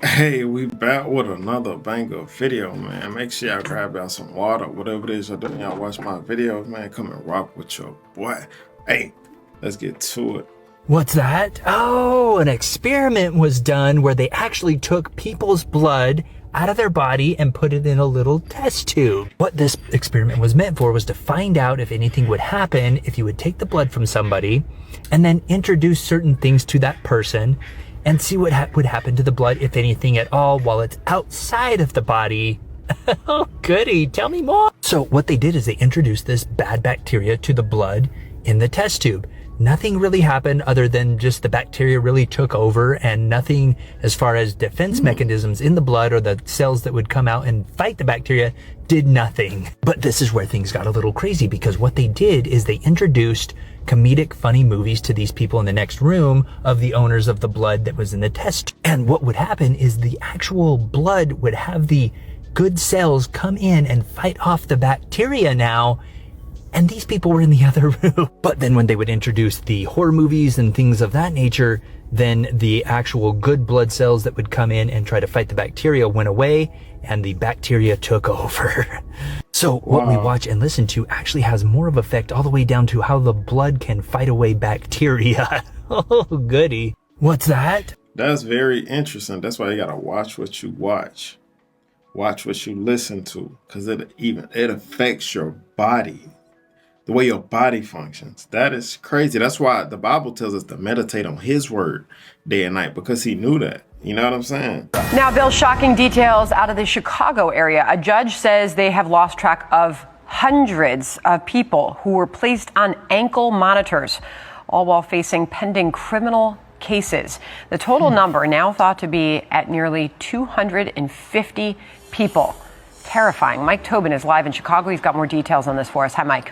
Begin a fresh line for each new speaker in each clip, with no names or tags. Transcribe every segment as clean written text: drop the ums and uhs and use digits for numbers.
Hey, we back with another banger video, man. Make sure y'all grab y'all some water, whatever it is y'all doing. Y'all watch my videos, man. Come and rock with your boy. Hey, let's get to it.
What's that? Oh, an experiment was done where they actually took people's blood out of their body and put it in a little test tube. What this experiment was meant for was to find out if anything would happen if you would take the blood from somebody and then introduce certain things to that person and see what would happen to the blood, if anything at all, while it's outside of the body. Oh, goody. Tell me more. So what they did is they introduced this bad bacteria to the blood in the test tube. Nothing really happened other than just the bacteria really took over, and nothing as far as defense mechanisms in the blood or the cells that would come out and fight the bacteria did nothing. But this is where things got a little crazy, because what they did is they introduced comedic, funny movies to these people in the next room of the owners of the blood that was in the test. And what would happen is the actual blood would have the good cells come in and fight off the bacteria now. And these people were in the other room. But then when they would introduce the horror movies and things of that nature, then the actual good blood cells that would come in and try to fight the bacteria went away, and the bacteria took over. So what we watch and listen to actually has more of effect all the way down to how the blood can fight away bacteria. Oh, goody. What's that?
That's very interesting. That's why you gotta watch what you watch. Watch what you listen to, because it affects your body. The way your body functions. That is crazy. That's why the Bible tells us to meditate on his word day and night, because he knew that. You know what I'm saying?
Now, Bill, shocking details out of the Chicago area. A judge says they have lost track of hundreds of people who were placed on ankle monitors, all while facing pending criminal cases. The total number now thought to be at nearly 250 people. Terrifying. Mike Tobin is live in Chicago. He's got more details on this for us. Hi, Mike.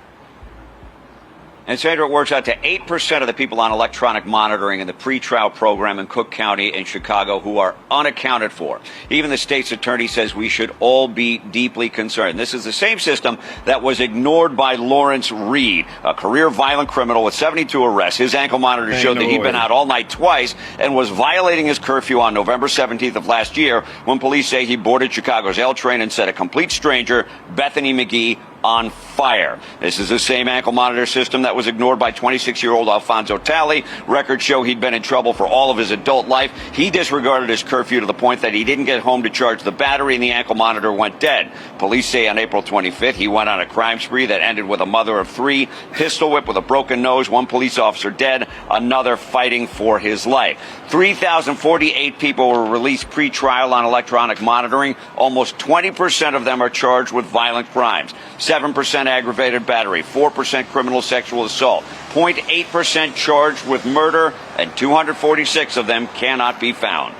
And Sandra, it works out to 8% of the people on electronic monitoring in the pretrial program in Cook County in Chicago who are unaccounted for. Even the state's attorney says we should all be deeply concerned. This is the same system that was ignored by Lawrence Reed, a career violent criminal with 72 arrests. His ankle monitor showed that he'd been out all night twice and was violating his curfew on November 17th of last year, when police say he boarded Chicago's L train and set a complete stranger, Bethany McGee, on fire. This is the same ankle monitor system that was ignored by 26-year-old Alfonso Talley. Records show he'd been in trouble for all of his adult life. He disregarded his curfew to the point that he didn't get home to charge the battery, and the ankle monitor went dead. Police say on April 25th, he went on a crime spree that ended with a mother of three, pistol whip with a broken nose, one police officer dead, another fighting for his life. 3,048 people were released pre-trial on electronic monitoring. Almost 20% of them are charged with violent crimes. 7% aggravated battery, 4% criminal sexual assault, 0.8% charged with murder, and 246 of them cannot be found.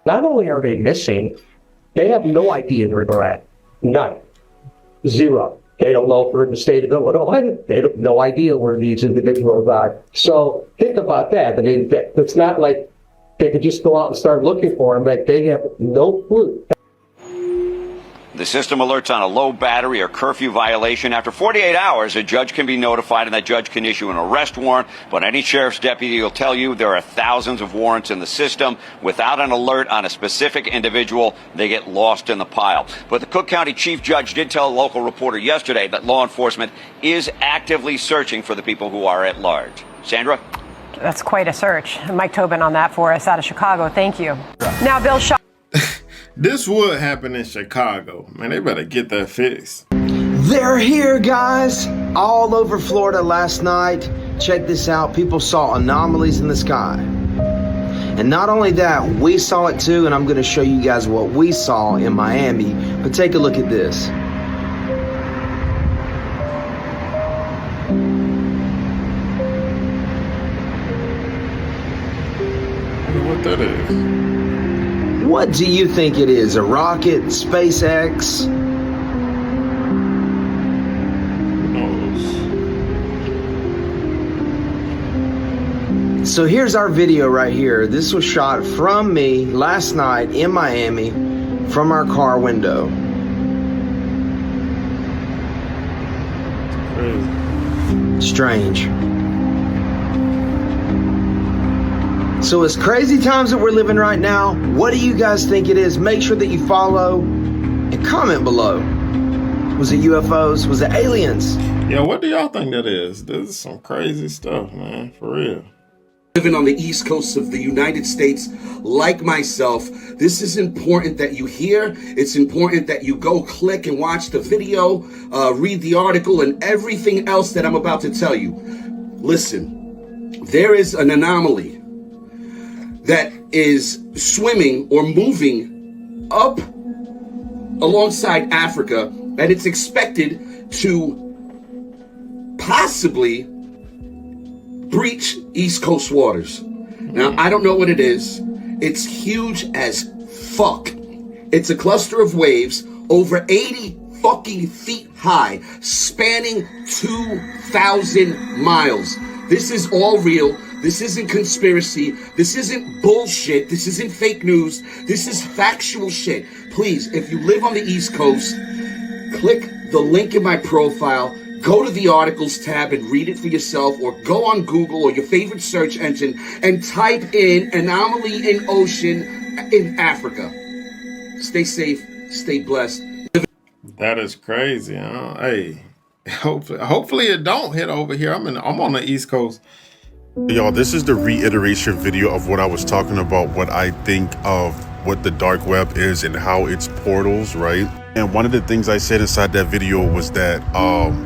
Not only are they missing, they have no idea where they're at. None. Zero. They don't know if they're in the state of Illinois. They have no idea where these individuals are. So think about that. I mean, it's not like they could just go out and start looking for them. Like, they have no clue.
The system alerts on a low battery or curfew violation. After 48 hours, a judge can be notified, and that judge can issue an arrest warrant. But any sheriff's deputy will tell you there are thousands of warrants in the system. Without an alert on a specific individual, they get lost in the pile. But the Cook County chief judge did tell a local reporter yesterday that law enforcement is actively searching for the people who are at large. Sandra?
That's quite a search. Mike Tobin on that for us out of Chicago. Thank you. Now, Bill,
This would happen in Chicago. Man, they better get that fixed.
They're here, guys. All over Florida last night. Check this out. People saw anomalies in the sky. And not only that, we saw it too, and I'm going to show you guys what we saw in Miami. But take a look at this.
I wonder what that is.
What do you think it is? A rocket? SpaceX? So here's our video right here. This was shot from me last night in Miami from our car window. Strange. So it's crazy times that we're living right now. What do you guys think it is? Make sure that you follow and comment below. Was it UFOs? Was it aliens?
Yeah, what do y'all think that is? This is some crazy stuff, man, for real.
Living on the East Coast of the United States, like myself, this is important that you hear. It's important that you go click and watch the video, read the article, and everything else that I'm about to tell you. Listen, there is an anomaly that is swimming or moving up alongside Africa, and it's expected to possibly breach East Coast waters. Now, I don't know what it is. It's huge as fuck. It's a cluster of waves over 80 fucking feet high, spanning 2,000 miles. This is all real. This isn't conspiracy. This isn't bullshit. This isn't fake news. This is factual shit. Please, if you live on the East Coast, click the link in my profile. Go to the articles tab and read it for yourself, or go on Google or your favorite search engine and type in anomaly in ocean in Africa. Stay safe, stay blessed.
That is crazy, huh? Hey, hopefully it don't hit over here. I'm on the East Coast.
Y'all, this is the reiteration video of what I was talking about, what I think of what the dark web is and how it's portals, right? And one of the things I said inside that video was that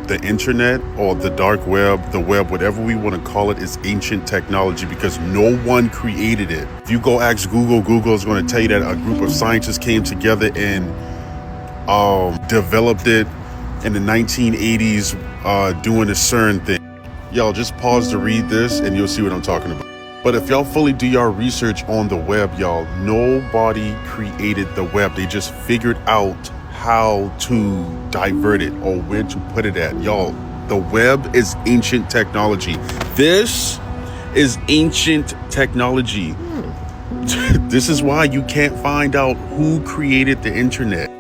the internet or the dark web, the web, whatever we want to call it, is ancient technology because no one created it. If you go ask Google, Google is going to tell you that a group of scientists came together and developed it in the 1980s doing a CERN thing. Y'all just pause to read this and you'll see what I'm talking about. But if y'all fully do your research on the web, y'all, nobody created the web. They just figured out how to divert it or where to put it at. Y'all, the web is ancient technology. This is ancient technology. This is why you can't find out who created the internet.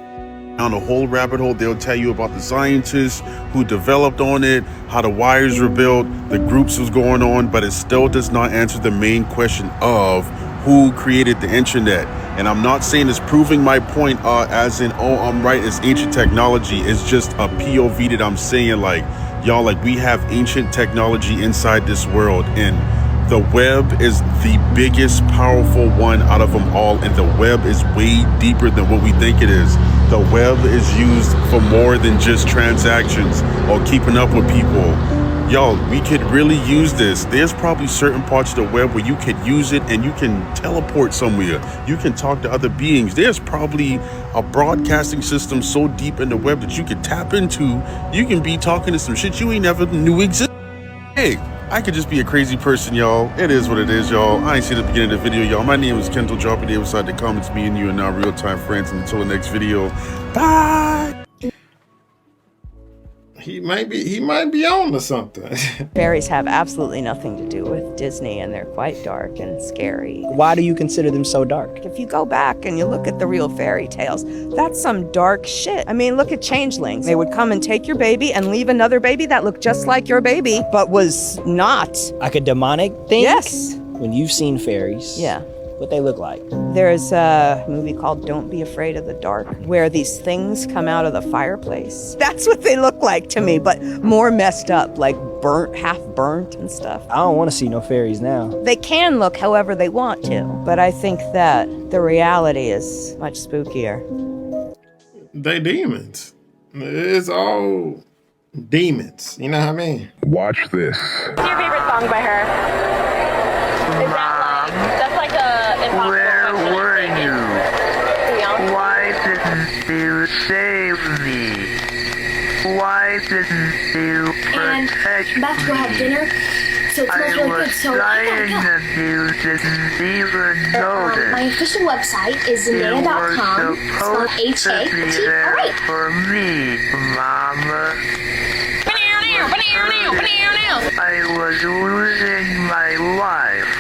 On a whole rabbit hole, they'll tell you about the scientists who developed on it, how the wires were built, the groups was going on, but it still does not answer the main question of who created the internet. And I'm not saying it's proving my point as in, oh, I'm right, it's ancient technology. It's just a POV that I'm saying, like, y'all, like, we have ancient technology inside this world, and the web is the biggest powerful one out of them all, and the web is way deeper than what we think it is. The web is used for more than just transactions or keeping up with people. Y'all, we could really use this. There's probably certain parts of the web where you could use it and you can teleport somewhere. You can talk to other beings. There's probably a broadcasting system so deep in the web that you could tap into. You can be talking to some shit you ain't never knew existed. Hey, I could just be a crazy person, y'all. It is what it is, y'all. I ain't see the beginning of the video, y'all. My name is Kendall. Drop it inside the comments. Me and you are now real-time friends. And until the next video, bye.
He might be on to something.
Fairies have absolutely nothing to do with Disney, and they're quite dark and scary.
Why do you consider them so dark?
If you go back and you look at the real fairy tales, that's some dark shit. I mean, look at changelings. They would come and take your baby and leave another baby that looked just like your baby, but was not.
Like a demonic thing?
Yes.
When you've seen fairies.
Yeah.
What they look like.
There's a movie called Don't Be Afraid of the Dark, where these things come out of the fireplace. That's what they look like to me, but more messed up, like burnt, half burnt and stuff.
I don't want to see no fairies now.
They can look however they want to, but I think that the reality is much spookier.
They demons. It's all demons. You know what I mean?
Watch this.
What's your favorite song by her? Is that like, that's like a impossible
Where
question
were
to
you?
Beyonce?
Why didn't you save me? Why didn't you protect
I'm about to go have dinner, so it smells
I
really
was
good, so I
dying
gotta
and you didn't even notice.
My official website is Zendaya.com, spelled H-A-T. Alright.
For me, Mama. I was losing my life.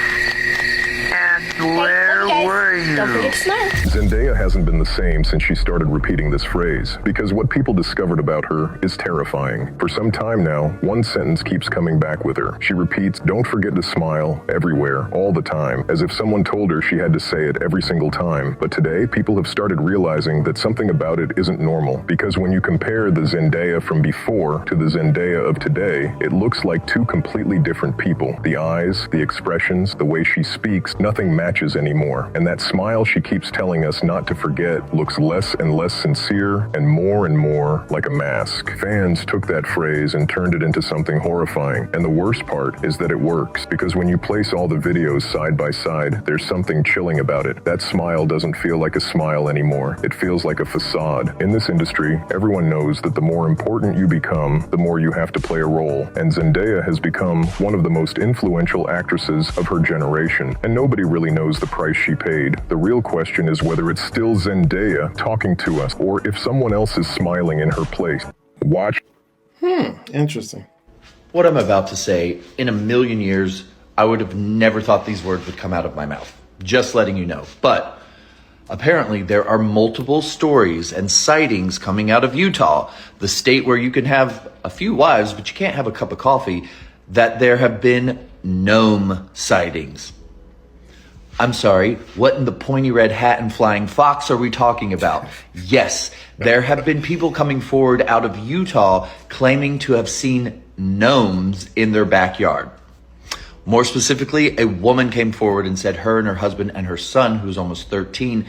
And where Where were you?
Don't forget to smile.
Zendaya hasn't been the same since she started repeating this phrase, because what people discovered about her is terrifying. For some time now, one sentence keeps coming back with her. She repeats, "Don't forget to smile," everywhere, all the time, as if someone told her she had to say it every single time. But today, people have started realizing that something about it isn't normal, because when you compare the Zendaya from before to the Zendaya of today, it looks like two completely different people. The eyes, the expressions, the way she speaks, nothing matches anymore. And that smile she keeps telling us not to forget looks less and less sincere and more like a mask. Fans took that phrase and turned it into something horrifying. And the worst part is that it works, because when you place all the videos side by side, there's something chilling about it. That smile doesn't feel like a smile anymore. It feels like a facade. In this industry, everyone knows that the more important you become, the more you have to play a role. And Zendaya has become one of the most influential actresses of her generation, and nobody really knows the price she paid. The real question is whether it's still Zendaya talking to us, or if someone else is smiling in her place. Watch.
Interesting.
What I'm about to say, in a million years, I would have never thought these words would come out of my mouth. Just letting you know. But apparently there are multiple stories and sightings coming out of Utah, the state where you can have a few wives, but you can't have a cup of coffee, that there have been gnome sightings. I'm sorry, what in the pointy red hat and flying fox are we talking about? Yes, there have been people coming forward out of Utah claiming to have seen gnomes in their backyard. More specifically, a woman came forward and said her and her husband and her son, who's almost 13,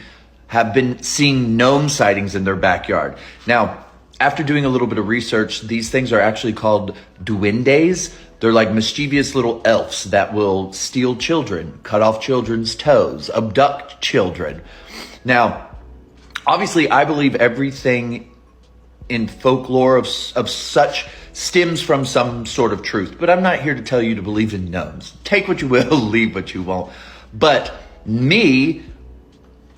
have been seeing gnome sightings in their backyard. Now, after doing a little bit of research, these things are actually called duendes. They're like mischievous little elves that will steal children, cut off children's toes, abduct children. Now, obviously, I believe everything in folklore of such stems from some sort of truth, but I'm not here to tell you to believe in gnomes. Take what you will, leave what you won't. But me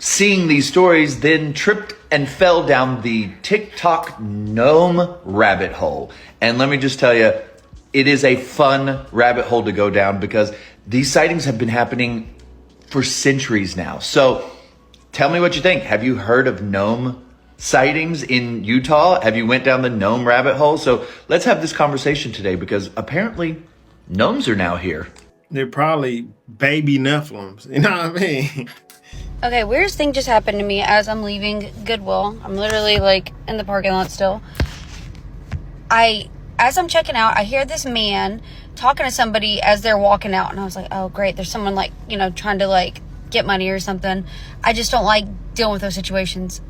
seeing these stories then tripped and fell down the TikTok gnome rabbit hole. And let me just tell you, it is a fun rabbit hole to go down, because these sightings have been happening for centuries now. So tell me what you think. Have you heard of gnome sightings in Utah? Have you went down the gnome rabbit hole? So let's have this conversation today, because apparently gnomes are now here.
They're probably baby Nephilims. You know what I mean?
Okay, weirdest thing just happened to me as I'm leaving Goodwill. I'm literally like in the parking lot still. As I'm checking out, I hear this man talking to somebody as they're walking out. And I was like, oh, great. There's someone like, trying to like get money or something. I just don't like dealing with those situations.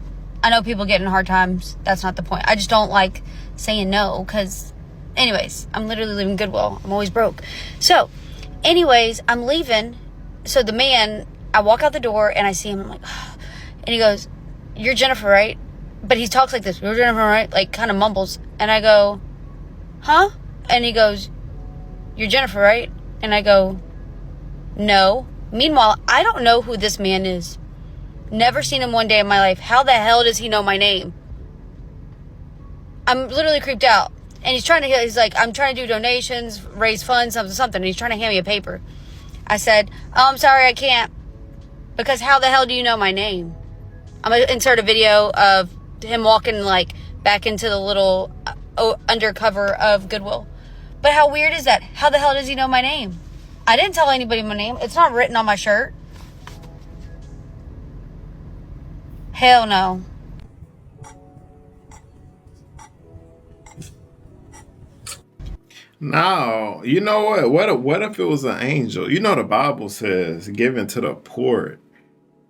I know people get in hard times. That's not the point. I just don't like saying no, because anyways, I'm literally leaving Goodwill. I'm always broke. So anyways, I'm leaving. So the man, I walk out the door and I see him. I'm like, oh. And he goes, "You're Jennifer, right?" But he talks like this. "You're Jennifer, right?" Like kind of mumbles. And I go, "Huh?" And he goes, "You're Jennifer, right?" And I go, "No." Meanwhile, I don't know who this man is. Never seen him one day in my life. How the hell does he know my name? I'm literally creeped out. And he's like, "I'm trying to do donations, raise funds, something. And he's trying to hand me a paper. I said, "Oh, I'm sorry, I can't." Because how the hell do you know my name? I'm going to insert a video of him walking like back into the little undercover of Goodwill. But how weird is that? How the hell does he know my name? I didn't tell anybody my name. It's not written on my shirt. Hell no.
No, you know what? What if it was an angel? You know, the Bible says, "Giving to the poor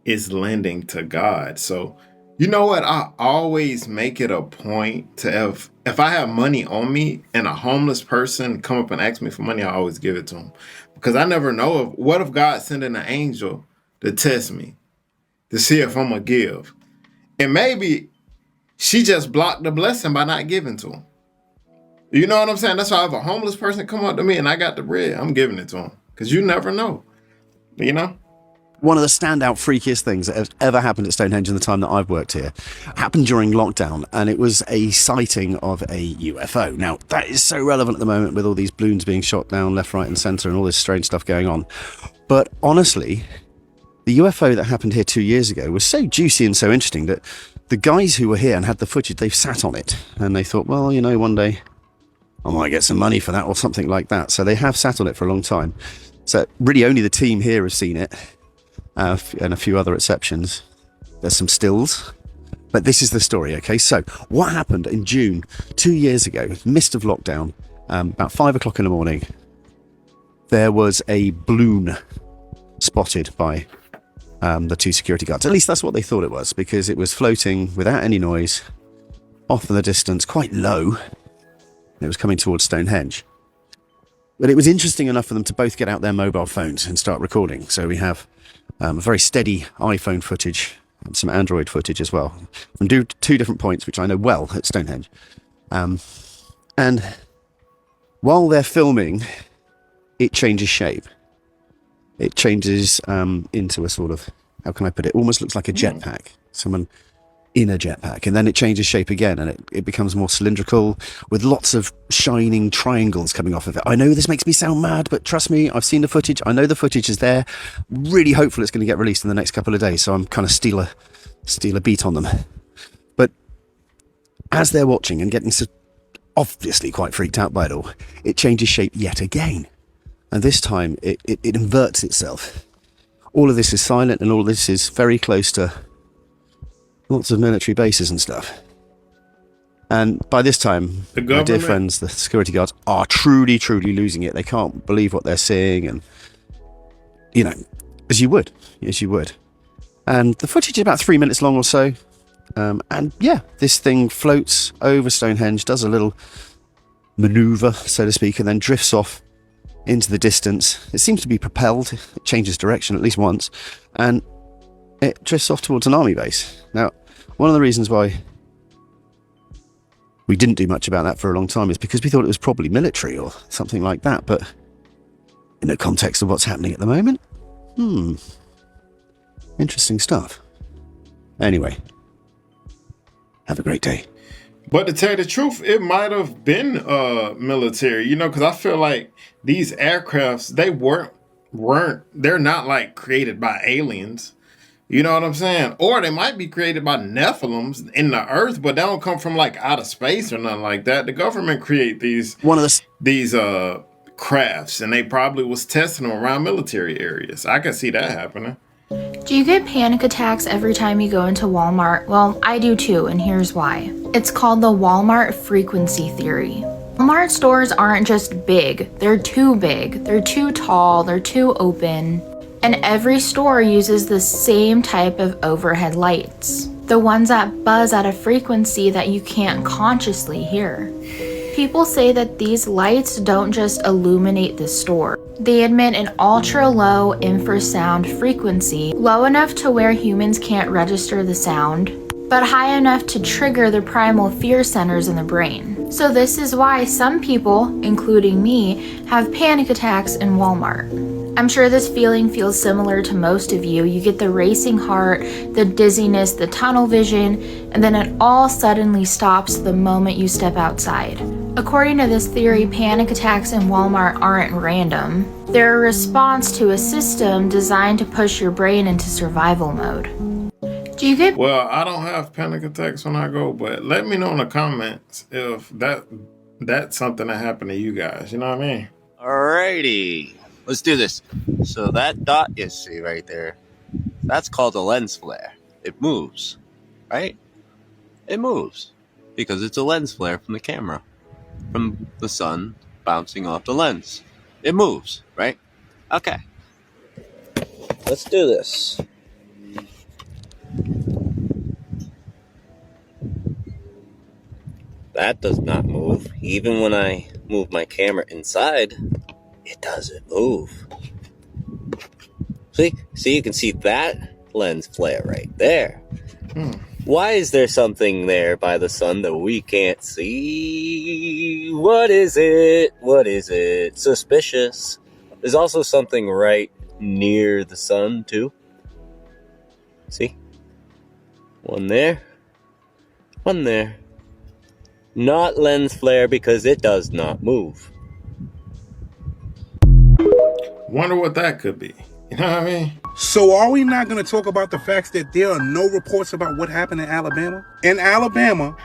is lending to God." So, you know what? I always make it a point to, if I have money on me and a homeless person come up and ask me for money, I always give it to them, because I never know what if God sending an angel to test me, to see if I'm gonna give, and maybe she just blocked the blessing by not giving to him. You know what I'm saying? That's why if a homeless person come up to me and I got the bread, I'm giving it to him, because you never know, you know?
One of the standout freakiest things that has ever happened at Stonehenge in the time that I've worked here happened during lockdown, and it was a sighting of a UFO. Now, that is so relevant at the moment with all these balloons being shot down left, right and centre and all this strange stuff going on. But honestly, The UFO that happened here 2 years ago was so juicy and so interesting that the guys who were here and had the footage, they've sat on it. And they thought, well, you know, one day I might get some money for that or something like that. So they have sat on it for a long time. So really only the team here have seen it, and a few other exceptions. There's some stills. But this is the story, okay? So what happened in June 2 years ago, midst of lockdown, about 5 o'clock in the morning, there was a balloon spotted by the two security guards. At least that's what they thought it was, because it was floating without any noise, off in the distance, quite low. It was coming towards Stonehenge. But it was interesting enough for them to both get out their mobile phones and start recording. So we have a very steady iPhone footage and some Android footage as well, from two different points, which I know well at Stonehenge. And while they're filming, it changes shape. It changes into a sort of, how can I put it, almost looks like a jetpack. Someone in a jetpack. And then it changes shape again, and it becomes more cylindrical with lots of shining triangles coming off of it. I know this makes me sound mad, but trust me, I've seen the footage. I know the footage is there. Really hopeful it's going to get released in the next couple of days, so I'm kind of steal a beat on them. But as they're watching and getting so obviously quite freaked out by it all, it changes shape yet again. And this time it inverts itself. All of this is silent, and all of this is very close to lots of military bases and stuff. And by this time, my dear friends, the security guards, are truly, truly losing it. They can't believe what they're seeing, and, you know, as you would. And the footage is about 3 minutes long or so. And yeah, this thing floats over Stonehenge, does a little maneuver, so to speak, and then drifts off into the distance. It seems to be propelled. It changes direction at least once, and it drifts off towards an army base. Now, one of the reasons why we didn't do much about that for a long time is because we thought it was probably military or something like that, but in the context of what's happening at the moment, interesting stuff. Anyway, have a great day.
But to tell you the truth, it might have been military, you know, because I feel like these aircrafts, they're not like created by aliens. You know what I'm saying? Or they might be created by Nephilims in the earth, but they don't come from like outer space or nothing like that. The government create these crafts, and they probably was testing them around military areas. I can see that happening.
Do you get panic attacks every time you go into Walmart? Well, I do too, and here's why. It's called the Walmart frequency theory. Walmart stores aren't just big, they're too big, they're too tall, they're too open. And every store uses the same type of overhead lights. The ones that buzz at a frequency that you can't consciously hear. People say that these lights don't just illuminate the store. They emit an ultra-low infrasound frequency, low enough to where humans can't register the sound, but high enough to trigger the primal fear centers in the brain. So this is why some people, including me, have panic attacks in Walmart. I'm sure this feeling feels similar to most of you. You get the racing heart, the dizziness, the tunnel vision, and then it all suddenly stops the moment you step outside. According to this theory, panic attacks in Walmart aren't random. They're a response to a system designed to push your brain into survival mode. Do you get...
Well, I don't have panic attacks when I go, but let me know in the comments if that's something that happened to you guys. You know what I mean?
Alrighty. Let's do this. So that dot you see right there, that's called a lens flare. It moves, right? It moves because it's a lens flare from the camera, from the sun bouncing off the lens. It moves, right? Okay. Let's do this. That does not move. Even when I move my camera inside, it doesn't move. See, you can see that lens flare right there. Why is there something there by the sun that we can't see? What is it? What is it? Suspicious. There's also something right near the sun too. See? One there. One there. Not lens flare because it does not move.
Wonder what that could be. You know what I mean?
So are we not going to talk about the facts that there are no reports about what happened in Alabama? In Alabama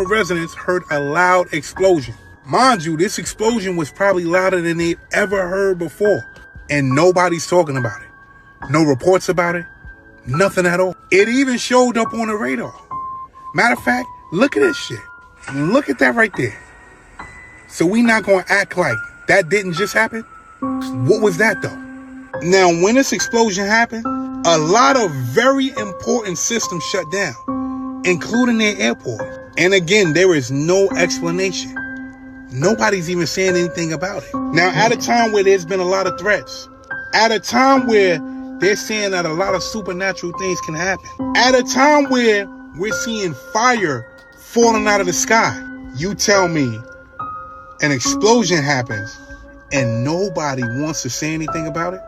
residents heard a loud explosion. Mind you, this explosion was probably louder than they've ever heard before. And nobody's talking about it. No reports about it. Nothing at all. It even showed up on the radar. Matter of fact, look at this shit. Look at that right there. So we not going to act like that didn't just happen? What was that though? Now, when this explosion happened, a lot of very important systems shut down, including their airport. And again, there is no explanation. Nobody's even saying anything about it. Now, at a time where there's been a lot of threats, at a time where they're saying that a lot of supernatural things can happen, at a time where we're seeing fire falling out of the sky, you tell me an explosion happens and nobody wants to say anything about it?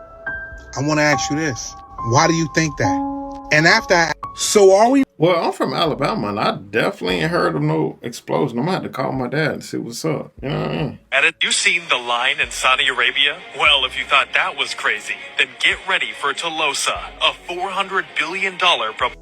I want to ask you this. Why do you think that? And after, so are we?
Well, I'm from Alabama, and I definitely ain't heard of no explosion. I'm gonna have to call my dad and see what's up. You know what I mean?
You seen The Line in Saudi Arabia? Well, if you thought that was crazy, then get ready for Tlosa, a $400 billion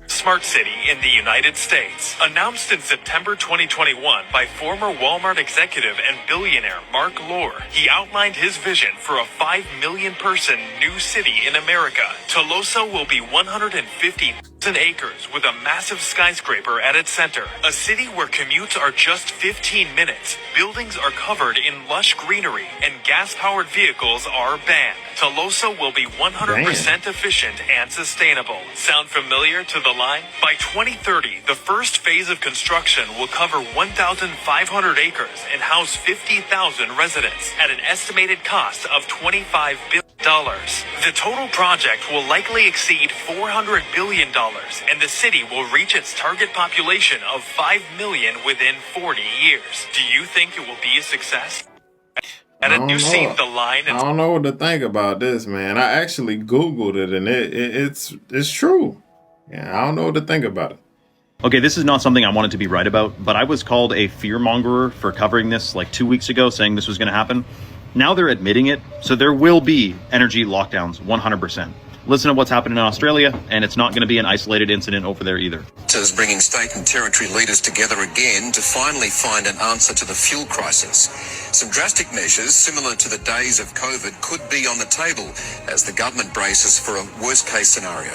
smart city in the United States. Announced in September 2021 by former Walmart executive and billionaire Mark Lore, he outlined his vision for a 5 million person new city in America. Tlosa will be 150,000 acres with a massive skyscraper at its center. A city where commutes are just 15 minutes, buildings are covered in lush greenery, and gas-powered vehicles are banned. Tlosa will be 100% efficient and sustainable. Sound familiar to The Line? By 2030, the first phase of construction will cover 1,500 acres and house 50,000 residents at an estimated cost of $25 billion. The total project will likely exceed $400 billion, and the city will reach its target population of 5 million within 40 years. Do you think it will be a success?
I don't know what to think about this, man. I actually Googled it, and it's true. Yeah, I don't know what to think about it.
Okay, this is not something I wanted to be right about, but I was called a fearmongerer for covering this like 2 weeks ago, saying this was going to happen. Now they're admitting it, so there will be energy lockdowns, 100%. Listen to what's happening in Australia, and it's not going to be an isolated incident over there either.
Is bringing state and territory leaders together again to finally find an answer to the fuel crisis. Some drastic measures similar to the days of COVID could be on the table as the government braces for a worst-case scenario.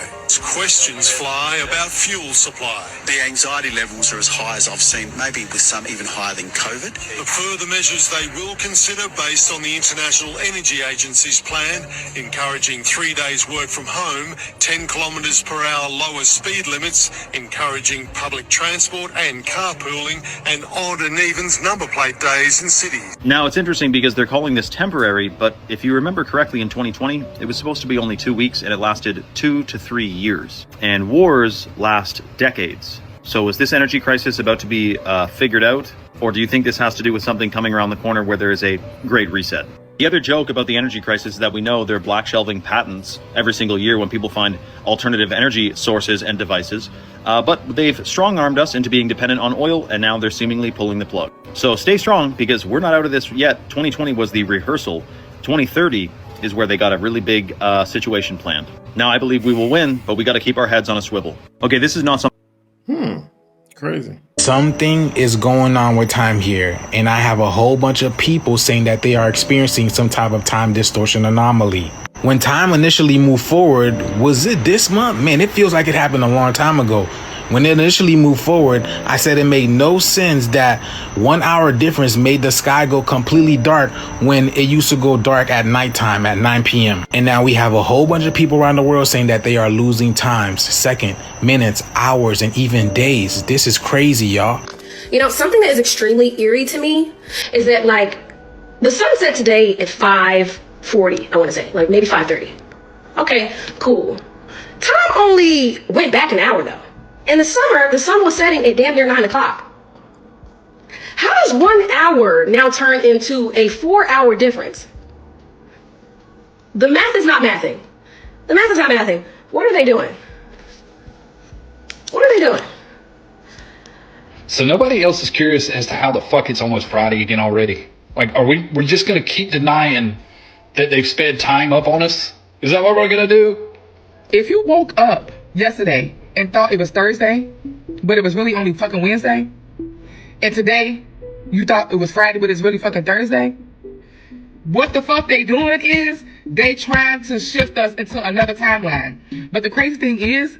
Questions fly about fuel supply.
The anxiety levels are as high as I've seen, maybe with some even higher than COVID.
The further measures they will consider based on the International Energy Agency's plan, encouraging 3 days work from home, 10 kilometres per hour lower speed limits, encouraging public transport and carpooling, and odd and evens number plate days in cities.
Now, it's interesting because they're calling this temporary, but if you remember correctly, in 2020, it was supposed to be only 2 weeks, and it lasted 2 to 3 years. And wars last decades. So is this energy crisis about to be figured out? Or do you think this has to do with something coming around the corner where there is a great reset? The other joke about the energy crisis is that we know they're black shelving patents every single year when people find alternative energy sources and devices. But they've strong-armed us into being dependent on oil, and now they're seemingly pulling the plug. So stay strong, because we're not out of this yet. 2020 was the rehearsal. 2030 is where they got a really big situation planned. Now, I believe we will win, but we got to keep our heads on a swivel. Okay, this is not something...
Crazy.
Something is going on with time here, and I have a whole bunch of people saying that they are experiencing some type of time distortion anomaly. When time initially moved forward, was it this month? Man, it feels like it happened a long time ago. When it initially moved forward, I said it made no sense that 1 hour difference made the sky go completely dark when it used to go dark at nighttime at 9 p.m. And now we have a whole bunch of people around the world saying that they are losing times, second, minutes, hours, and even days. This is crazy, y'all.
You know, something that is extremely eerie to me is that, like, the sun set today at 5:40, I want to say, like maybe 5:30. Okay, cool. Time only went back an hour, though. In the summer, the sun was setting at damn near 9 o'clock. How does 1 hour now turn into a 4-hour difference? The math is not mathing. The math is not mathing. What are they doing? What are they doing?
So nobody else is curious as to how the fuck it's almost Friday again already. Like, we're just gonna keep denying that they've sped time up on us? Is that what we're gonna do?
If you woke up yesterday and thought it was Thursday, but it was really only fucking Wednesday, and today you thought it was Friday, but it's really fucking Thursday, what the fuck they doing is they trying to shift us into another timeline. But the crazy thing is,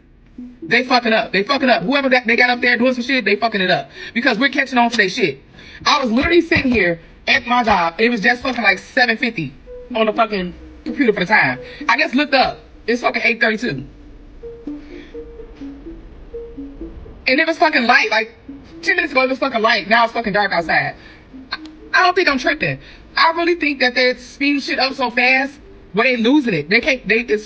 they fucking up. They fucking up. Whoever they got up there doing some shit, they fucking it up. Because we're catching on to their shit. I was literally sitting here at my job. It was just fucking like 7:50 on the fucking computer for the time. I just looked up. It's fucking 8:32. And it was fucking light. Like 10 minutes ago, it was fucking light. Now it's fucking dark outside. I don't think I'm tripping. I really think that they're speeding shit up so fast where they losing it.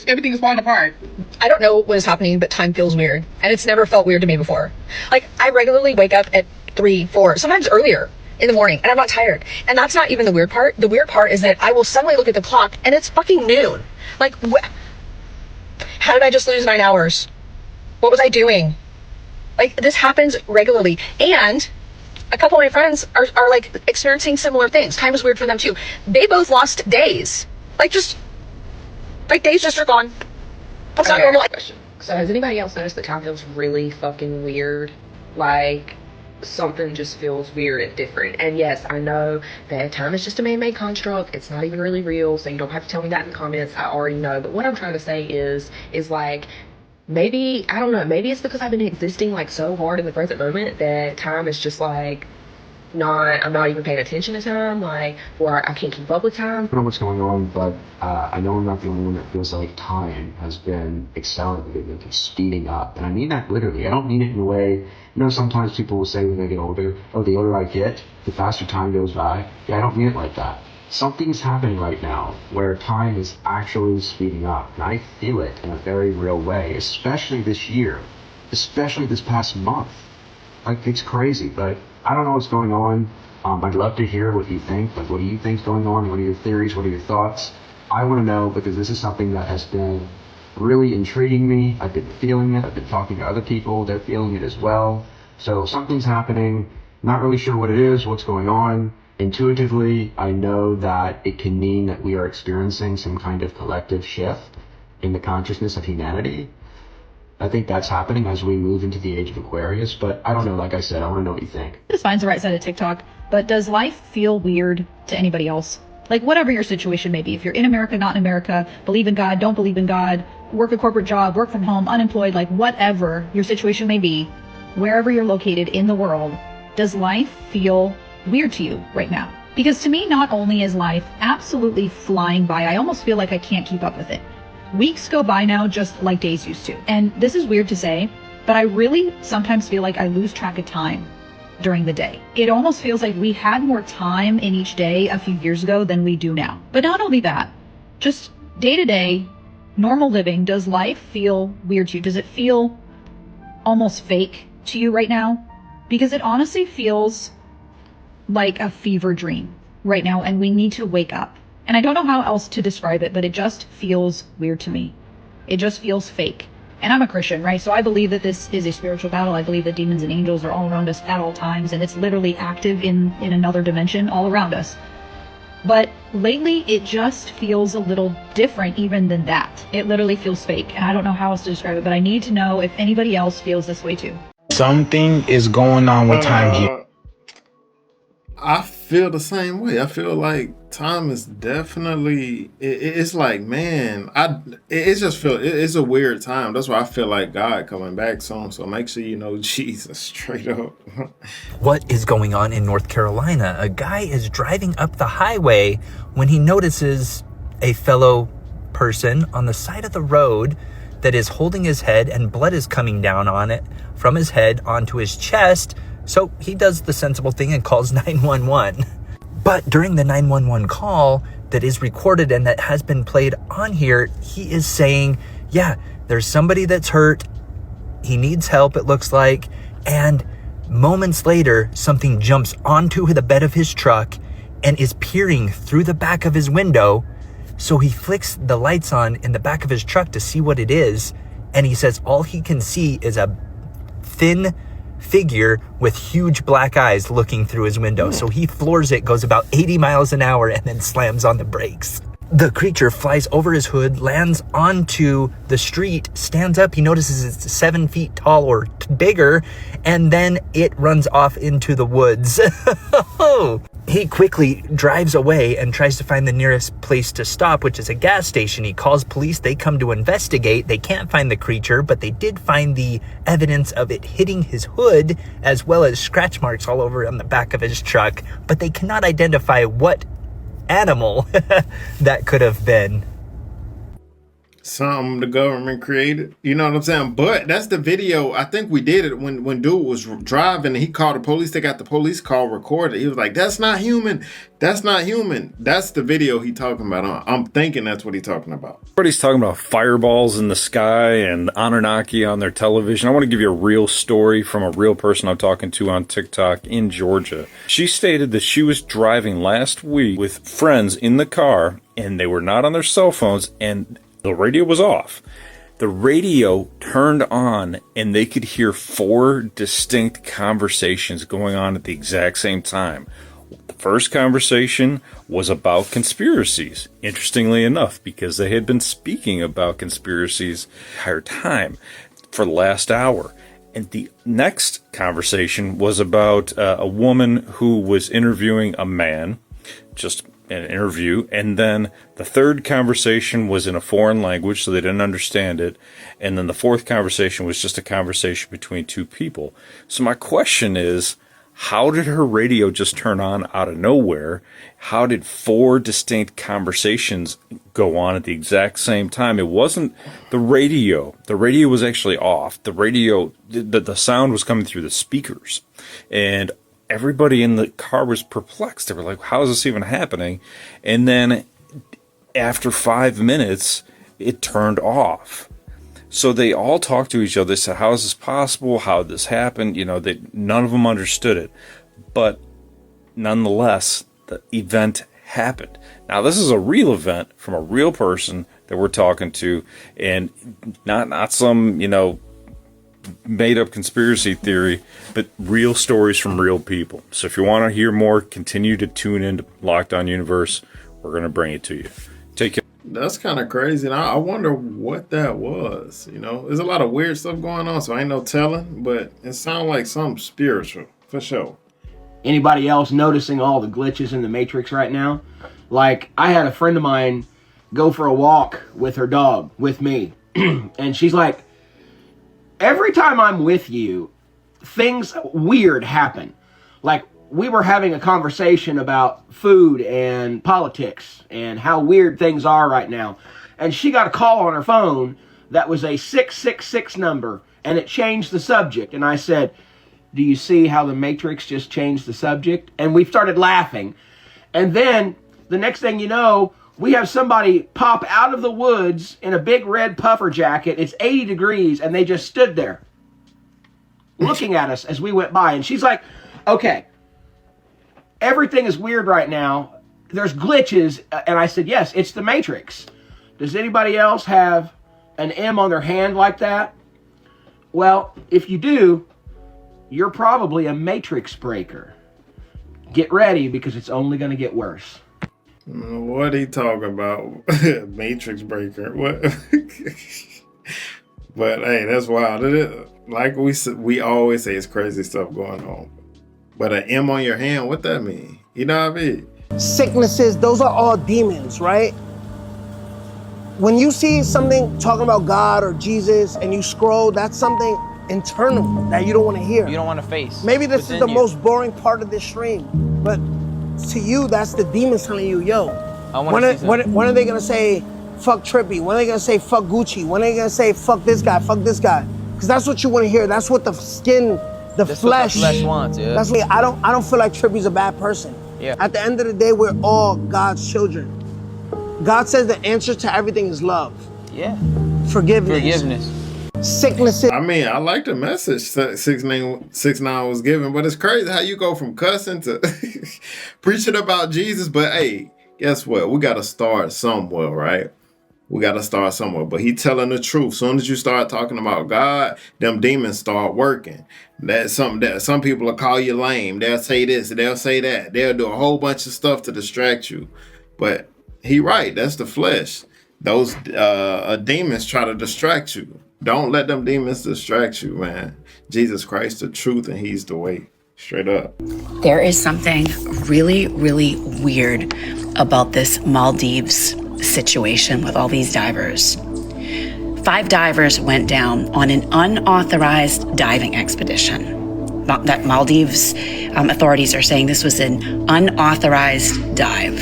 Everything is falling apart.
I don't know what is happening, but time feels weird. And it's never felt weird to me before. Like, I regularly wake up at 3, 4, sometimes earlier in the morning, and I'm not tired. And that's not even the weird part. The weird part is that I will suddenly look at the clock, and it's fucking noon. Like, how did I just lose 9 hours? What was I doing? Like, this happens regularly. And a couple of my friends are like experiencing similar things. Time is weird for them too. They both lost days. Days just are gone. That's not normal.
So has anybody else noticed that time feels really fucking weird? Like, something just feels weird and different. And yes, I know that time is just a man-made construct. It's not even really real, so you don't have to tell me that in the comments. I already know. But what I'm trying to say is like, maybe, I don't know, maybe it's because I've been existing like so hard in the present moment that time is just like, I'm not even paying attention to time, like, or I can't keep up with time.
I don't know what's going on, but I know I'm not the only one that feels like time has been accelerating, like speeding up. And I mean that literally. I don't mean it in a way, sometimes people will say when they get older, oh, the older I get, the faster time goes by. Yeah, I don't mean it like that. Something's happening right now where time is actually speeding up. And I feel it in a very real way, especially this year, especially this past month. Like, it's crazy, but I don't know what's going on. I'd love to hear what you think. Like, what do you think's going on? What are your theories? What are your thoughts? I want to know, because this is something that has been really intriguing me. I've been feeling it. I've been talking to other people. They're feeling it as well. So something's happening. Not really sure what it is, what's going on. Intuitively, I know that it can mean that we are experiencing some kind of collective shift in the consciousness of humanity. I think that's happening as we move into the age of Aquarius, but I don't know. Like I said, I want to know what you think.
This finds the right side of TikTok, but does life feel weird to anybody else? Like, whatever your situation may be, if you're in America, not in America, believe in God, don't believe in God, work a corporate job, work from home, unemployed, like whatever your situation may be, wherever you're located in the world, does life feel weird to you right now? Because to me, not only is life absolutely flying by, I almost feel like I can't keep up with it. Weeks go by now just like days used to. And this is weird to say, but I really sometimes feel like I lose track of time during the day. It almost feels like we had more time in each day a few years ago than we do now. But not only that, just day to day, normal living, does life feel weird to you? Does it feel almost fake to you right now? Because it honestly feels like a fever dream right now, and we need to wake up. And I don't know how else to describe it, but it just feels weird to me. It just feels fake. And I'm a Christian, right? So I believe that this is a spiritual battle. I believe that demons and angels are all around us at all times, and it's literally active in another dimension all around us. But lately, it just feels a little different even than that. It literally feels fake, and I don't know how else to describe it, but I need to know if anybody else feels this way too.
Something is going on with time here.
I feel the same way. I feel like time is definitely. It's like, man, it just feel. It's a weird time. That's why I feel like God coming back soon. So make sure you know Jesus straight up.
What is going on in North Carolina? A guy is driving up the highway when he notices a fellow person on the side of the road that is holding his head, and blood is coming down on it from his head onto his chest. So he does the sensible thing and calls 911. But during the 911 call that is recorded and that has been played on here, he is saying, yeah, there's somebody that's hurt. He needs help, it looks like. And moments later, something jumps onto the bed of his truck and is peering through the back of his window. So he flicks the lights on in the back of his truck to see what it is. And he says all he can see is a thin figure with huge black eyes looking through his window. So he floors it, goes about 80 miles an hour, and then slams on the brakes. The creature flies over his hood, lands onto the street, stands up. He notices it's 7 feet tall or bigger, and then it runs off into the woods. He quickly drives away and tries to find the nearest place to stop, which is a gas station. He calls police. They come to investigate. They can't find the creature, but they did find the evidence of it hitting his hood, as well as scratch marks all over on the back of his truck. But they cannot identify what animal that could have been.
Something the government created. You know what I'm saying? But that's the video. I think we did it when dude was driving and he called the police. They got the police call recorded. He was like, that's not human. That's not human. That's the video he talking about. I'm thinking that's what he's talking about.
Everybody's talking about fireballs in the sky and Anunnaki on their television. I want to give you a real story from a real person I'm talking to on TikTok in Georgia. She stated that she was driving last week with friends in the car and they were not on their cell phones and the radio was off. The radio turned on and they could hear 4 distinct conversations going on at the exact same time. The first conversation was about conspiracies, interestingly enough, because they had been speaking about conspiracies the entire time for the last hour. And the next conversation was about a woman who was interviewing a man, just an interview, and then the third conversation was in a foreign language, so they didn't understand it, and then the fourth conversation was just a conversation between 2 people. So my question is, how did her radio just turn on out of nowhere? How did 4 distinct conversations go on at the exact same time? It wasn't the radio. The radio was actually off. The radio, the sound was coming through the speakers, and everybody in the car was perplexed. They were like, how is this even happening? And then after 5 minutes, it turned off. So they all talked to each other. They said, how is this possible? How did this happen? You know, none of them understood it. But nonetheless, the event happened. Now, this is a real event from a real person that we're talking to, and not some, made up conspiracy theory, but real stories from real people. So if you want to hear more, continue to tune into Locked On Universe. We're going to bring it to you. Take care.
That's kind of crazy. And I wonder what that was. There's a lot of weird stuff going on, so ain't no telling, but it sounds like something spiritual for sure.
Anybody else noticing all the glitches in the Matrix right now? Like, I had a friend of mine go for a walk with her dog with me, and she's like, every time I'm with you, things weird happen. Like, we were having a conversation about food and politics and how weird things are right now. And she got a call on her phone that was a 666 number, and it changed the subject. And I said, do you see how the Matrix just changed the subject? And we started laughing. And then the next thing you know, we have somebody pop out of the woods in a big red puffer jacket. It's 80 degrees, and they just stood there looking at us as we went by. And she's like, okay, everything is weird right now. There's glitches. And I said, yes, it's the Matrix. Does anybody else have an M on their hand like that? Well, if you do, you're probably a Matrix breaker. Get ready, because it's only going to get worse.
What he talking about? Matrix breaker. What? But hey, that's wild. Like we always say, it's crazy stuff going on. But an M on your hand, what that mean? You know what I mean?
Sicknesses, those are all demons, right? When you see something talking about God or Jesus and you scroll, that's something internal that you don't want to hear.
You don't want to face.
Maybe this is the most boring part of this stream, but to you, that's the demons telling you, yo, when are they going to say, fuck Trippy? When are they going to say, fuck Gucci? When are they going to say, fuck this guy, fuck this guy? Because that's what you want to hear. That's what the skin, that's flesh.
What the flesh wants, yeah.
That's what, I don't feel like Trippy's a bad person.
Yeah.
At the end of the day, we're all God's children. God says the answer to everything is love.
Yeah.
Forgiveness. Sicknesses.
I mean, I like the message 6ix9ine was giving, but it's crazy how you go from cussing to preaching about Jesus. But hey, guess what? We got to start somewhere, right? We got to start somewhere. But he telling the truth. Soon as you start talking about God, them demons start working. That's something that some people will call you lame. They'll say this, they'll say that. They'll do a whole bunch of stuff to distract you. But He right. That's the flesh. Those demons try to distract you. Don't let them demons distract you, man. Jesus Christ, the truth, and he's the way. Straight up.
There is something really, really weird about this Maldives situation with all these divers. 5 divers went down on an unauthorized diving expedition. That Maldives authorities are saying this was an unauthorized dive,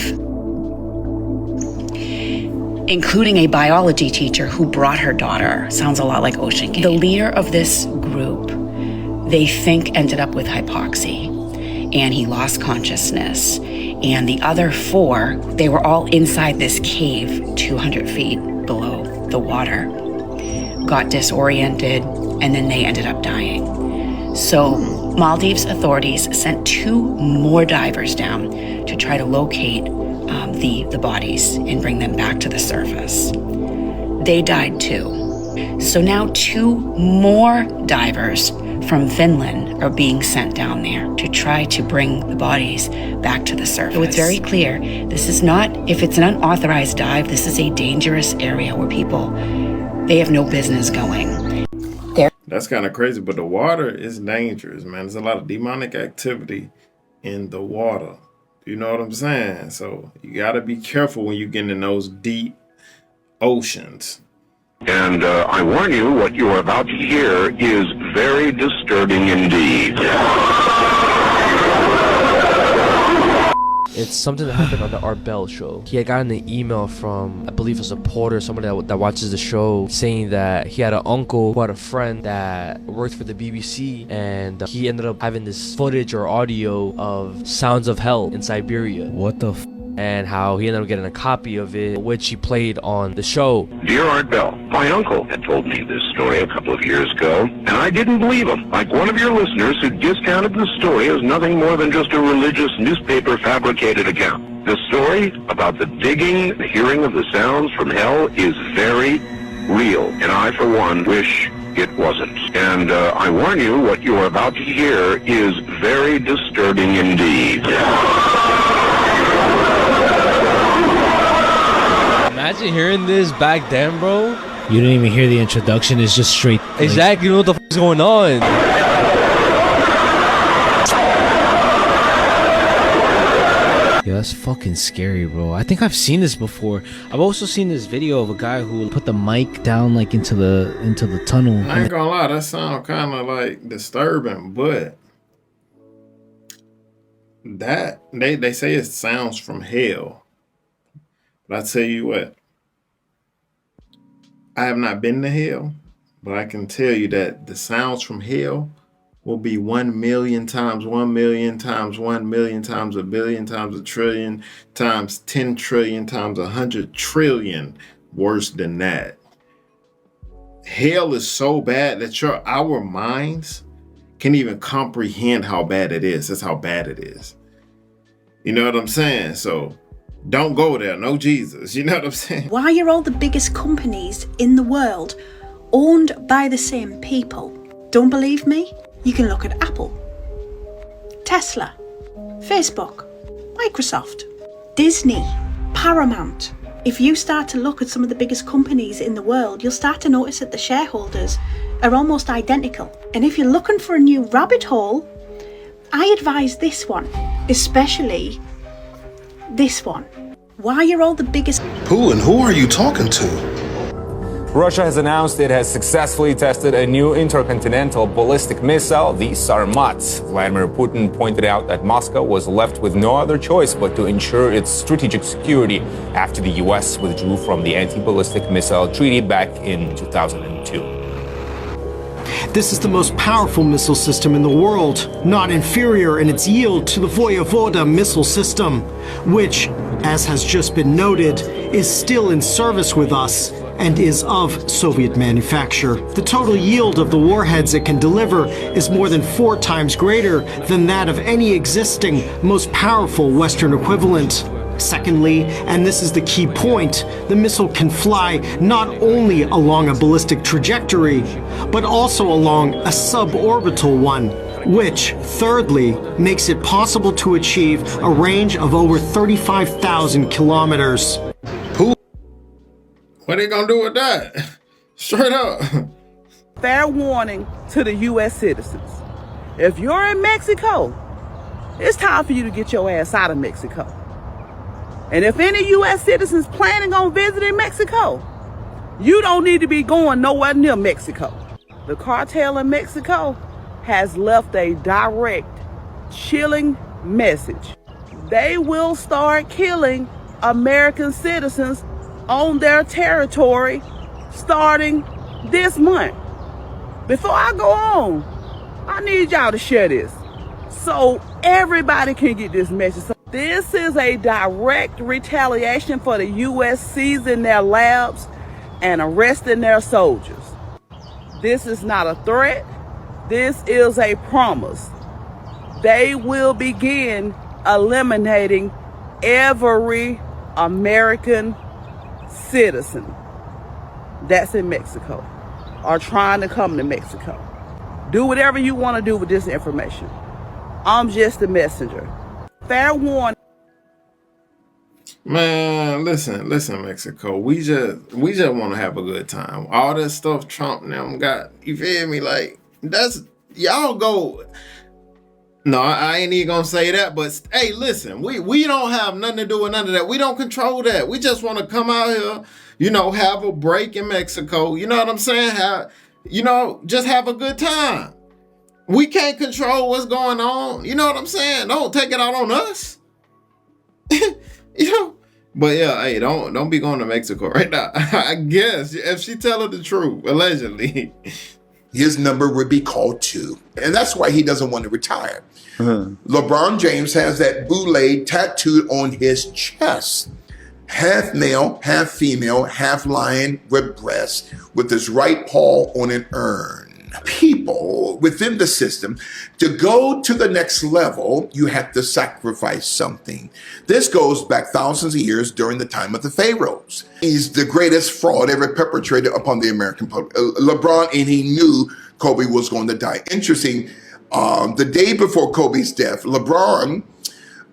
including a biology teacher who brought her daughter. Sounds a lot like Ocean Gate. The leader of this group, they think, ended up with hypoxia, and he lost consciousness. And the other 4, they were all inside this cave 200 feet below the water, got disoriented, and then they ended up dying. So Maldives authorities sent 2 more divers down to try to locate the bodies and bring them back to the surface. They died too. So now 2 more divers from Finland are being sent down there to try to bring the bodies back to the surface. So it's very clear, this is not, if it's an unauthorized dive, this is a dangerous area where people, they have no business going.
That's kind of crazy, but the water is dangerous, man. There's a lot of demonic activity in the water. You know what I'm saying? So you got to be careful when you get in those deep oceans.
And I warn you, what you are about to hear is very disturbing indeed.
It's something that happened on the Art Bell show. He had gotten an email from, I believe, a supporter, somebody that watches the show, saying that he had an uncle who had a friend that worked for the BBC, and he ended up having this footage or audio of sounds of hell in Siberia. What the f? And how he ended up getting a copy of it, which he played on the show.
Dear Art Bell, my uncle had told me this story a couple of years ago, and I didn't believe him. Like one of your listeners who discounted the story as nothing more than just a religious newspaper fabricated account. The story about the digging, the hearing of the sounds from hell is very real, and I, for one, wish it wasn't. And I warn you, what you are about to hear is very disturbing indeed.
Imagine hearing this back then, bro.
You didn't even hear the introduction. It's just straight.
Exactly. What the f is going on?
Yeah, that's fucking scary, bro. I think I've seen this before. I've also seen this video of a guy who put the mic down like into the tunnel.
I ain't gonna lie, that sound kind of like disturbing, but that they say it sounds from hell. But I tell you what, I have not been to hell, but I can tell you that the sounds from hell will be 1 million times, 1 million times, 1 million times, a billion times, a trillion times, 10 trillion times, 100 trillion worse than that. Hell is so bad that our minds can't even comprehend how bad it is. That's how bad it is. You know what I'm saying? So don't go there. No Jesus. You know what I'm saying?
Why are all the biggest companies in the world owned by the same people? Don't believe me? You can look at Apple, Tesla, Facebook, Microsoft, Disney, Paramount. If you start to look at some of the biggest companies in the world, you'll start to notice that the shareholders are almost identical. And if you're looking for a new rabbit hole, I advise this one, especially this one. Why are all the biggest...
Who and who are you talking to?
Russia has announced it has successfully tested a new intercontinental ballistic missile, the Sarmat. Vladimir Putin pointed out that Moscow was left with no other choice but to ensure its strategic security after the US withdrew from the anti-ballistic missile treaty back in 2002.
This is the most powerful missile system in the world, not inferior in its yield to the Voyevoda missile system, which, as has just been noted, is still in service with us and is of Soviet manufacture. The total yield of the warheads it can deliver is more than 4 times greater than that of any existing, most powerful Western equivalent. Secondly, and this is the key point, the missile can fly not only along a ballistic trajectory, but also along a suborbital one, which, thirdly, makes it possible to achieve a range of over 35,000 kilometers.
What they gonna do with that? Straight up.
Fair warning to the U.S. citizens. If you're in Mexico, it's time for you to get your ass out of Mexico. And if any U.S. citizens planning on visiting Mexico, you don't need to be going nowhere near Mexico. The cartel in Mexico has left a direct, chilling message. They will start killing American citizens on their territory starting this month. Before I go on, I need y'all to share this so everybody can get this message. So this is a direct retaliation for the U.S. seizing their labs and arresting their soldiers. This is not a threat. This is a promise. They will begin eliminating every American citizen that's in Mexico or trying to come to Mexico. Do whatever you want to do with this information. I'm just a messenger. Fair warning.
Man, listen, Mexico. We just want to have a good time. All that stuff Trump and them got, you feel me? Like, that's, y'all go. No, I ain't even gonna say that, but hey, listen, we don't have nothing to do with none of that. We don't control that. We just want to come out here, you know, have a break in Mexico. You know what I'm saying? Just have a good time. We can't control what's going on. You know what I'm saying? Don't take it out on us. But yeah, hey, don't be going to Mexico right now. I guess if she telling the truth, allegedly.
His number would be called 2. And that's why he doesn't want to retire. LeBron James has that boule tattooed on his chest. Half male, half female, half lion with breasts, with his right paw on an urn. People within the system, to go to the next level, you have to sacrifice something. This goes back thousands of years during the time of the pharaohs. He's the greatest fraud ever perpetrated upon the American public. LeBron, and he knew Kobe was going to die. Interesting, the day before Kobe's death, LeBron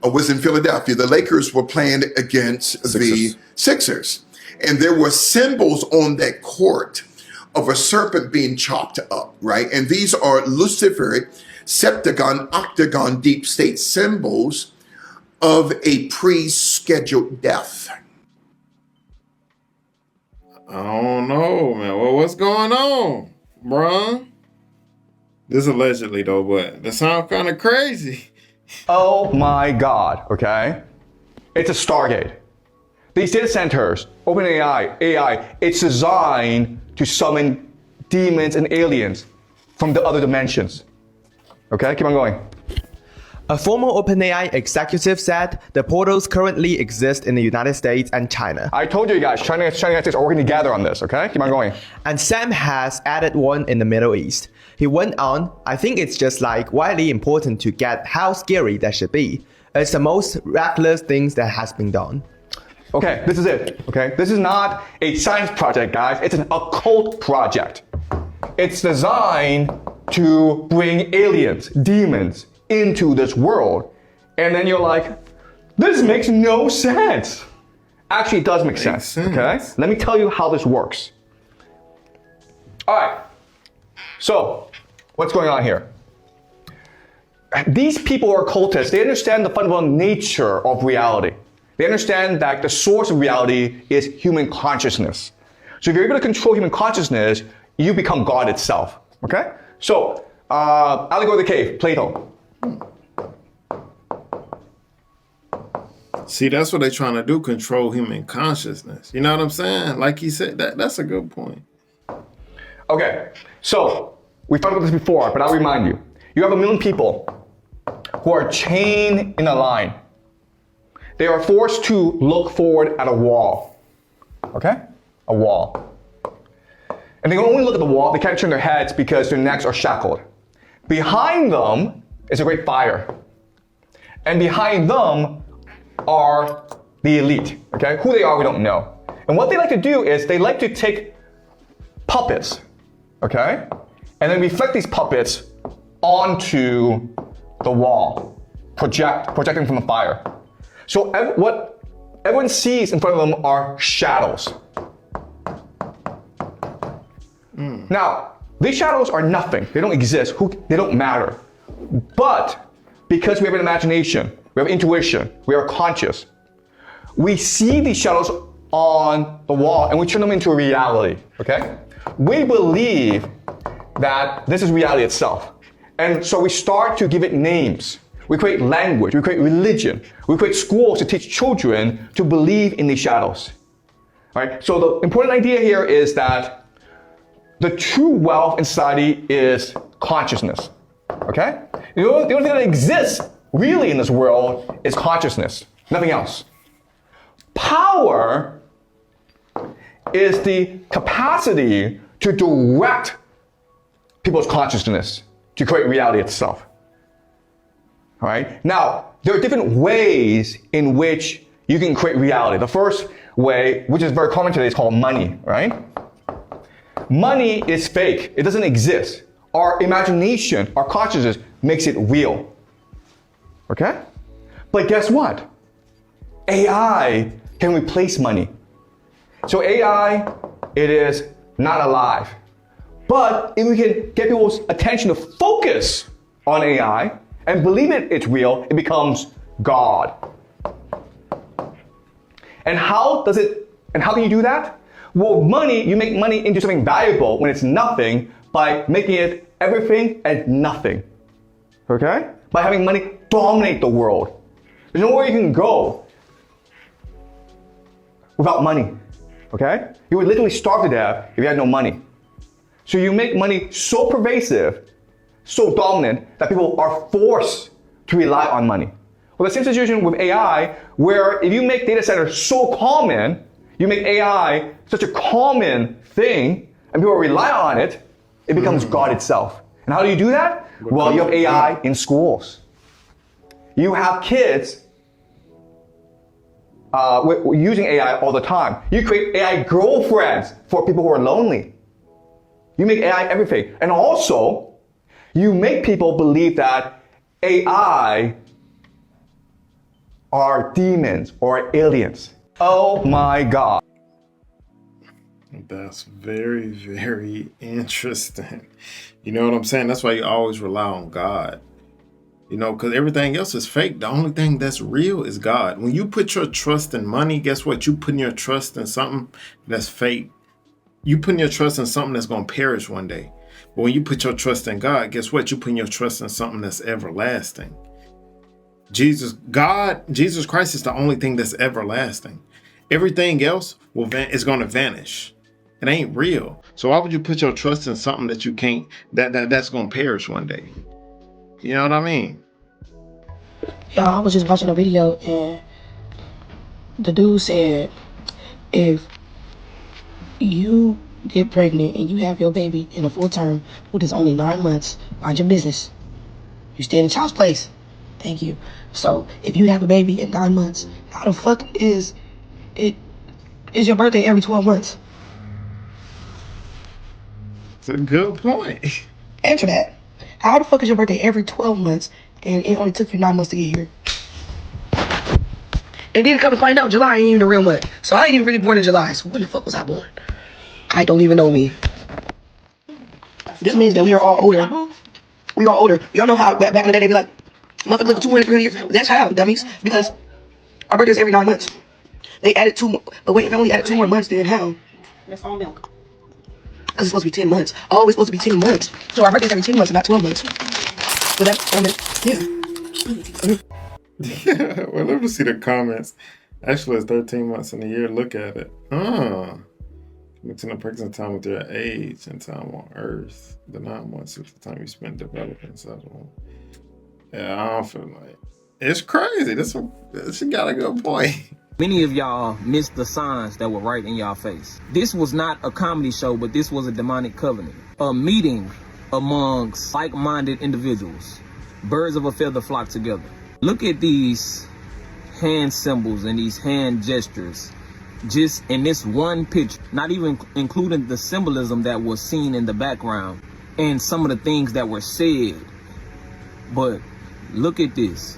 was in Philadelphia. The Lakers were playing against the Sixers. And there were symbols on that court of a serpent being chopped up, right? And these are luciferic, septagon, octagon, deep state symbols of a pre-scheduled death.
I don't know, man. Well, what's going on, bruh? This allegedly, though, but that sounds kind of crazy.
Oh my God, okay? It's a stargate. These data centers, OpenAI, AI, it's designed to summon demons and aliens from the other dimensions. Okay, keep on going.
A former OpenAI executive said the portals currently exist in the United States and China.
I told you guys, China and the United States are working together on this, okay? Keep on going.
And Sam has added one in the Middle East. He went on, I think it's just like widely important to get how scary that should be. It's the most reckless things that has been done.
Okay, this is it, okay? This is not a science project, guys. It's an occult project. It's designed to bring aliens, demons, into this world. And then you're like, this makes no sense. Actually, it does make sense, okay? Let me tell you how this works. All right, so what's going on here? These people are occultists. They understand the fundamental nature of reality. They understand that the source of reality is human consciousness. So if you're able to control human consciousness, you become God itself, okay? So, allegory of the cave, Plato.
See, that's what they're trying to do, control human consciousness. You know what I'm saying? Like he said, that's a good point.
Okay, so we talked about this before, but I'll remind you. You have 1 million people who are chained in a line. They are forced to look forward at a wall, okay? A wall. And they can only look at the wall, they can't turn their heads because their necks are shackled. Behind them is a great fire. And behind them are the elite, okay? Who they are, we don't know. And what they like to do is they like to take puppets, okay? And then reflect these puppets onto the wall, projecting from the fire. So what everyone sees in front of them are shadows. Now, these shadows are nothing. They don't exist. They don't matter. But because we have an imagination, we have intuition, we are conscious, we see these shadows on the wall and we turn them into a reality, okay? We believe that this is reality itself. And so we start to give it names. We create language, we create religion, we create schools to teach children to believe in these shadows. All right? So the important idea here is that the true wealth in society is consciousness. Okay? The only thing that exists really in this world is consciousness, nothing else. Power is the capacity to direct people's consciousness to create reality itself. All right? Now, there are different ways in which you can create reality. The first way, which is very common today, is called money, right? Money is fake. It doesn't exist. Our imagination, our consciousness makes it real. Okay? But guess what? AI can replace money. So AI, it is not alive. But if we can get people's attention to focus on AI and believe it's real, it becomes God. And how can you do that? Well, money, you make money into something valuable when it's nothing by making it everything and nothing. Okay? By having money dominate the world. There's nowhere you can go without money. Okay? You would literally starve to death if you had no money. So you make money so pervasive, so dominant, that people are forced to rely on money. Well, the same situation with AI, where if you make data centers so common, you make AI such a common thing, and people rely on it, it becomes God itself. And how do you do that? Well, you have AI in schools. You have kids using AI all the time. You create AI girlfriends for people who are lonely. You make AI everything. And also, you make people believe that AI are demons or aliens. Oh my God.
That's very, very interesting. You know what I'm saying? That's why you always rely on God. You know, because everything else is fake. The only thing that's real is God. When you put your trust in money, guess what? You putting your trust in something that's fake. You putting your trust in something that's going to perish one day. But when you put your trust in God, guess what? You putting your trust in something that's everlasting. Jesus Christ is the only thing that's everlasting. Everything else is going to vanish. It ain't real. So why would you put your trust in something that you can't, that's going to perish one day? You know what I mean?
Y'all, I was just watching a video and the dude said, if you get pregnant and you have your baby in a full term, which is only 9 months, mind your business. You stay in the child's place. Thank you. So if you have a baby in 9 months, how the fuck is your birthday every 12 months?
It's a good point.
Answer that. How the fuck is your birthday every 12 months and it only took you 9 months to get here? And then come to find out, July ain't even the real month. So I ain't even really born in July. So when the fuck was I born? I don't even know me. This means that we are all older. We are older. Y'all know how back in the day they be like, motherfucker live for 200, 300 years. That's how, dummies. Because our birthday's every 9 months. They added 2 more. But wait, if I only added 2 more months, then how? That's all milk. Because it's supposed to be 10 months. Oh, it's supposed to be 10 months. So our birthday's every 10 months and not 12 months. So that,
yeah. Well, let me see the comments. Actually, it's 13 months in a year. Look at it. Mixing the present time with your age and time on Earth. The 9 months is the time you spend developing something. Yeah, I don't feel like it's crazy. She got a good point.
Many of y'all missed the signs that were right in y'all face. This was not a comedy show, but this was a demonic covenant. A meeting amongst like-minded individuals. Birds of a feather flock together. Look at these hand symbols and these hand gestures. Just in this one picture, not even including the symbolism that was seen in the background and some of the things that were said. But look at this.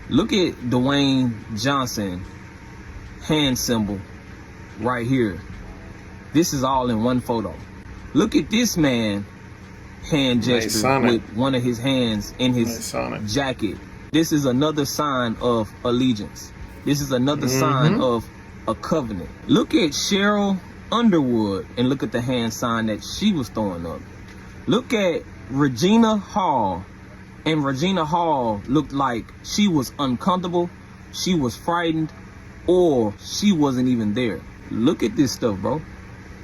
Look at Dwayne Johnson hand symbol right here. This is all in one photo. Look at this man hand gesture with one of his hands in his jacket. This is another sign of allegiance. This is another sign of a covenant. Look at Cheryl Underwood and look at the hand sign that she was throwing up. Look at Regina Hall, and Regina Hall looked like she was uncomfortable, she was frightened, or she wasn't even there. Look at this stuff, bro.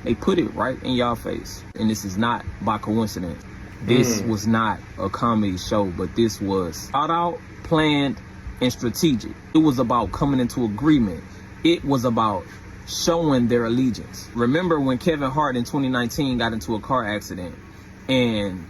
They put it right in y'all face. And this is not by coincidence. This was not a comedy show, but this was thought out, planned, and strategic. It was about coming into agreement. It was about showing their allegiance. Remember when Kevin Hart in 2019 got into a car accident and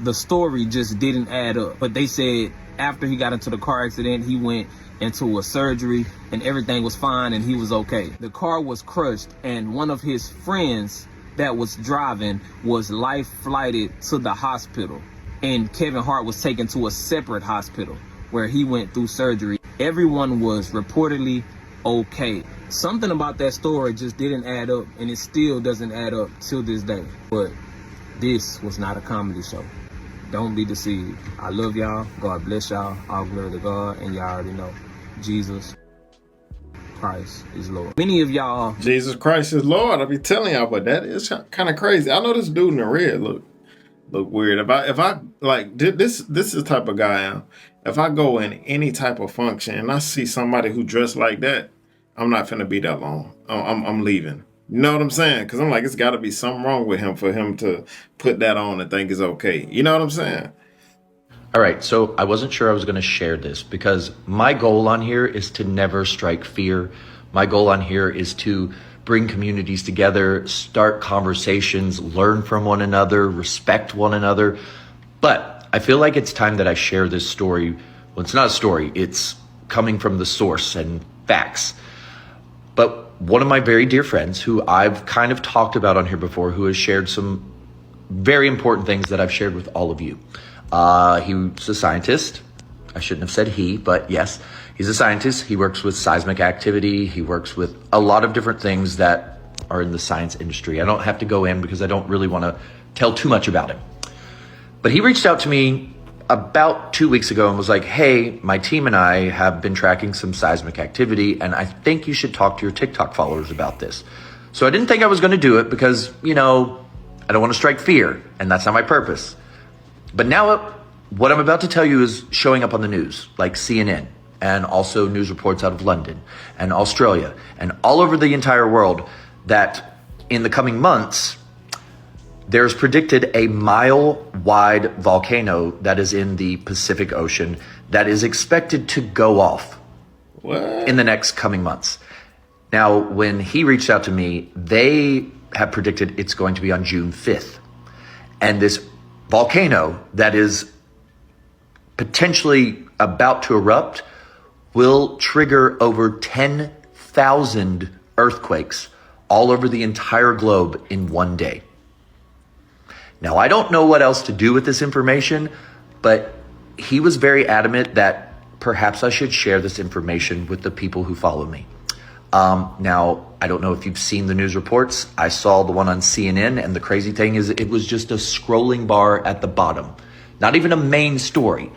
the story just didn't add up. But they said after he got into the car accident, he went into a surgery and everything was fine and he was okay. The car was crushed and one of his friends that was driving was life flighted to the hospital, and Kevin Hart was taken to a separate hospital where he went through surgery. Everyone was reportedly okay. Something about that story just didn't add up, and it still doesn't add up till this day. But this was not a comedy show. Don't be deceived. I love y'all. God bless y'all. All glory to God. And y'all already know, Jesus Christ is Lord. Many of y'all...
Jesus Christ is Lord. I be telling y'all, but that is kind of crazy. I know this dude in the red look weird. If I like, this is the type of guy I am. If I go in any type of function and I see somebody who dressed like that, I'm not finna be that long. I'm leaving. You know what I'm saying? Because I'm like, it's got to be something wrong with him for him to put that on and think it's okay. You know what I'm saying?
All right, so I wasn't sure I was going to share this because my goal on here is to never strike fear. My goal on here is to bring communities together, start conversations, learn from one another, respect one another. But I feel like it's time that I share this story. Well, it's not a story. It's coming from the source and facts. But one of my very dear friends who I've kind of talked about on here before, who has shared some very important things that I've shared with all of you. He's a scientist. I shouldn't have said he, but yes, he's a scientist. He works with seismic activity. He works with a lot of different things that are in the science industry. I don't have to go in because I don't really want to tell too much about him. But he reached out to me about 2 weeks ago and was like, hey, my team and I have been tracking some seismic activity, and I think you should talk to your TikTok followers about this. So I didn't think I was going to do it because, I don't want to strike fear, and that's not my purpose. But now what I'm about to tell you is showing up on the news, like CNN, and also news reports out of London and Australia and all over the entire world, that in the coming months, there's predicted a mile-wide volcano that is in the Pacific Ocean that is expected to go off in the next coming months. Now, when he reached out to me, they have predicted it's going to be on June 5th. And this volcano that is potentially about to erupt will trigger over 10,000 earthquakes all over the entire globe in one day. Now, I don't know what else to do with this information, but he was very adamant that perhaps I should share this information with the people who follow me. Now, I don't know if you've seen the news reports. I saw the one on CNN, and the crazy thing is it was just a scrolling bar at the bottom, not even a main story.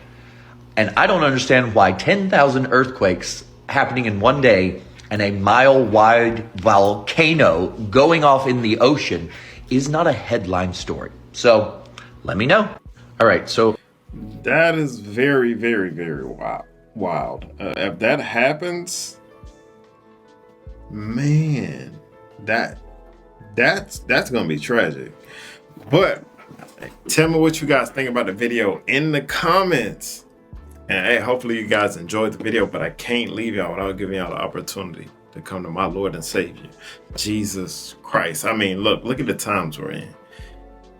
And I don't understand why 10,000 earthquakes happening in one day and a mile-wide volcano going off in the ocean is not a headline story. So let me know. All right, so
that is very, very, very wild. If that happens, man, that's gonna be tragic. But tell me what you guys think about the video in the comments. And hey, hopefully you guys enjoyed the video, but I can't leave y'all without giving y'all the opportunity to come to my Lord and Savior, Jesus Christ. I mean, look at the times we're in.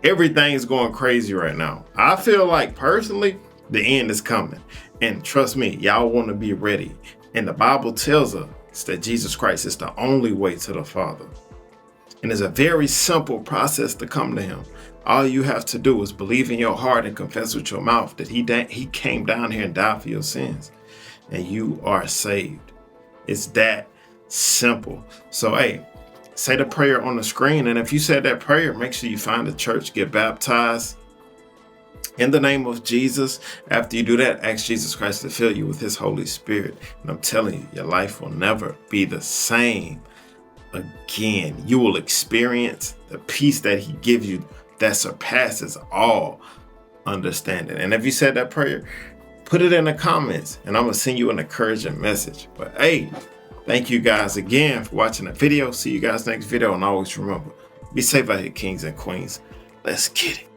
Everything's going crazy right now. I feel like personally, the end is coming. And trust me, y'all want to be ready. And the Bible tells us that Jesus Christ is the only way to the Father. And it's a very simple process to come to him. All you have to do is believe in your heart and confess with your mouth that he came down here and died for your sins. And you are saved. It's that simple. So, hey, say the prayer on the screen. And if you said that prayer, make sure you find a church, get baptized in the name of Jesus. After you do that, ask Jesus Christ to fill you with his Holy Spirit. And I'm telling you, your life will never be the same again. You will experience the peace that he gives you that surpasses all understanding. And if you said that prayer, put it in the comments and I'm going to send you an encouraging message. But hey, thank you guys again for watching the video. See you guys next video. And always remember, be safe out here, kings and queens. Let's get it.